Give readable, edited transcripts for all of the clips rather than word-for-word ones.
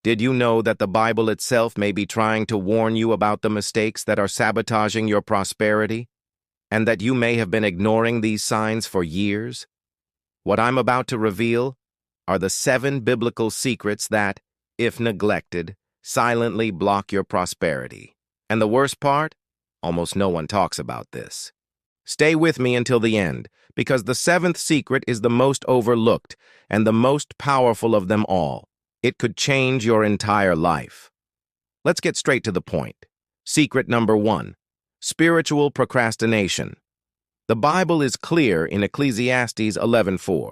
Did you know that the Bible itself may be trying to warn you about the mistakes that are sabotaging your prosperity, and that you may have been ignoring these signs for years? What I'm about to reveal are the 7 biblical secrets that, if neglected, silently block your prosperity. And the worst part? Almost no one talks about this. Stay with me until the end, because the 7th secret is the most overlooked and the most powerful of them all. It could change your entire life. Let's get straight to the point. Secret number 1, spiritual procrastination. The Bible is clear in Ecclesiastes 11:4.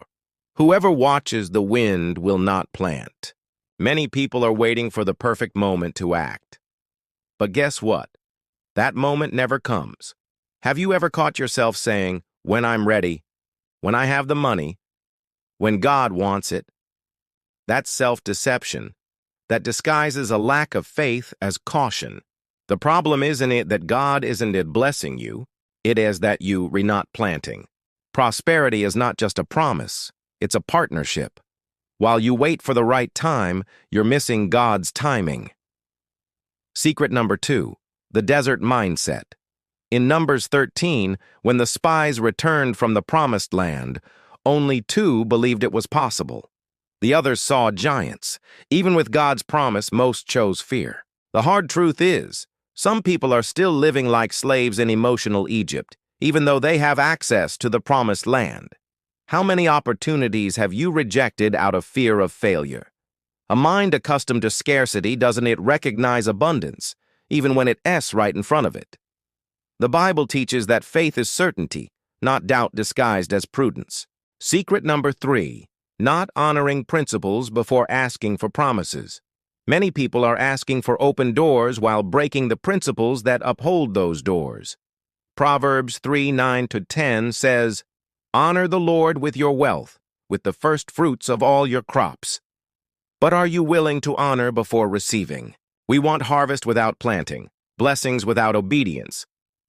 Whoever watches the wind will not plant. Many people are waiting for the perfect moment to act. But guess what? That moment never comes. Have you ever caught yourself saying, "When I'm ready, when I have the money, when God wants it"? That's self-deception that disguises a lack of faith as caution. The problem isn't it that God isn't blessing you, it is that you are not planting. Prosperity is not just a promise, it's a partnership. While you wait for the right time, you're missing God's timing. Secret number 2, the desert mindset. In Numbers 13, when the spies returned from the promised land, only 2 believed it was possible. The others saw giants. Even with God's promise, most chose fear. The hard truth is, some people are still living like slaves in emotional Egypt, even though they have access to the promised land. How many opportunities have you rejected out of fear of failure? A mind accustomed to scarcity doesn't recognize abundance, even when it's right in front of it. The Bible teaches that faith is certainty, not doubt disguised as prudence. Secret number 3, not honoring principles before asking for promises. Many people are asking for open doors while breaking the principles that uphold those doors. Proverbs 3:9-10 says, "Honor the Lord with your wealth, with the first fruits of all your crops." But are you willing to honor before receiving? We want harvest without planting, blessings without obedience.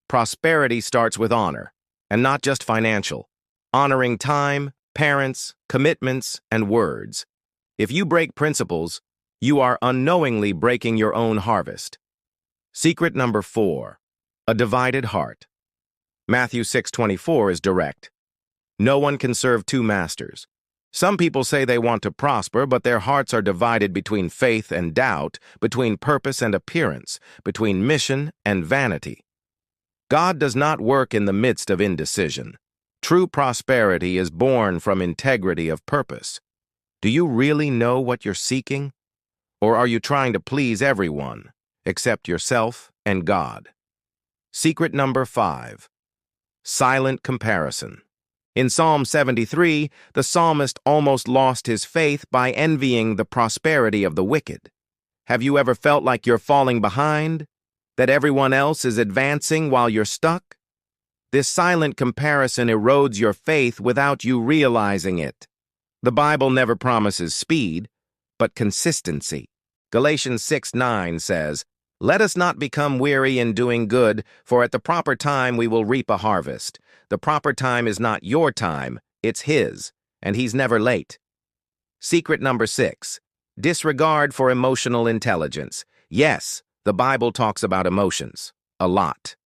Prosperity starts with honor, and not just financial. Honoring time, parents, commitments, and words. If you break principles, you are unknowingly breaking your own harvest. Secret number 4, a divided heart. Matthew 6:24 is direct. No one can serve 2 masters. Some people say they want to prosper, but their hearts are divided between faith and doubt, between purpose and appearance, between mission and vanity. God does not work in the midst of indecision. True prosperity is born from integrity of purpose. Do you really know what you're seeking? Or are you trying to please everyone, except yourself and God? Secret number 5, silent comparison. In Psalm 73, the psalmist almost lost his faith by envying the prosperity of the wicked. Have you ever felt like you're falling behind? That everyone else is advancing while you're stuck? This silent comparison erodes your faith without you realizing it. The Bible never promises speed, but consistency. Galatians 6:9 says, "Let us not become weary in doing good, for at the proper time we will reap a harvest." The proper time is not your time, it's His, and He's never late. Secret number 6, disregard for emotional intelligence. Yes, the Bible talks about emotions, a lot.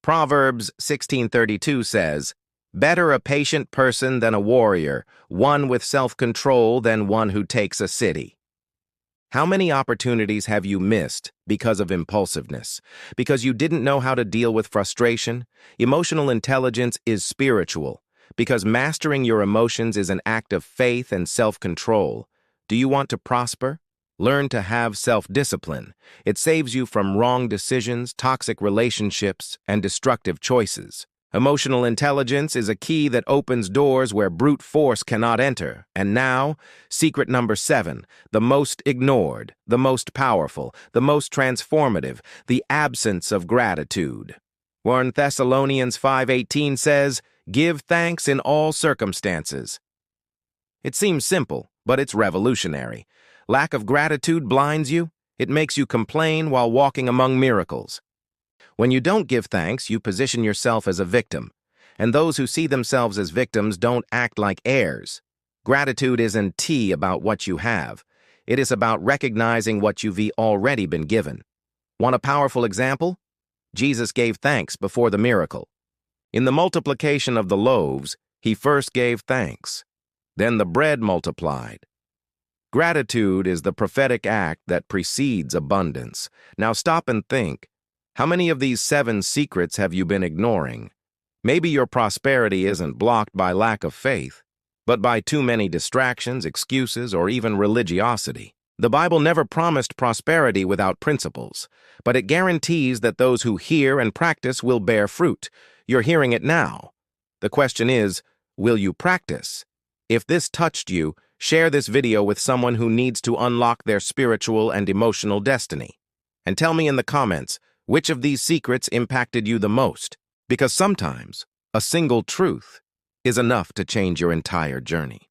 Proverbs 16:32 says, "Better a patient person than a warrior, one with self-control than one who takes a city." How many opportunities have you missed because of impulsiveness? Because you didn't know how to deal with frustration? Emotional intelligence is spiritual, because mastering your emotions is an act of faith and self-control. Do you want to prosper? Learn to have self-discipline. It saves you from wrong decisions, toxic relationships, and destructive choices. Emotional intelligence is a key that opens doors where brute force cannot enter. And now, secret number 7, the most ignored, the most powerful, the most transformative, the absence of gratitude. 1 Thessalonians 5:18 says, "Give thanks in all circumstances." It seems simple, but it's revolutionary. Lack of gratitude blinds you. It makes you complain while walking among miracles. When you don't give thanks, you position yourself as a victim, and those who see themselves as victims don't act like heirs. Gratitude isn't tea about what you have. It is about recognizing what you've already been given. Want a powerful example? Jesus gave thanks before the miracle. In the multiplication of the loaves, he first gave thanks. Then the bread multiplied. Gratitude is the prophetic act that precedes abundance. Now stop and think. How many of these 7 secrets have you been ignoring? Maybe your prosperity isn't blocked by lack of faith, but by too many distractions, excuses, or even religiosity. The Bible never promised prosperity without principles, but it guarantees that those who hear and practice will bear fruit. You're hearing it now. The question is, will you practice? If this touched you, share this video with someone who needs to unlock their spiritual and emotional destiny. And tell me in the comments, which of these secrets impacted you the most? Because sometimes, a single truth is enough to change your entire journey.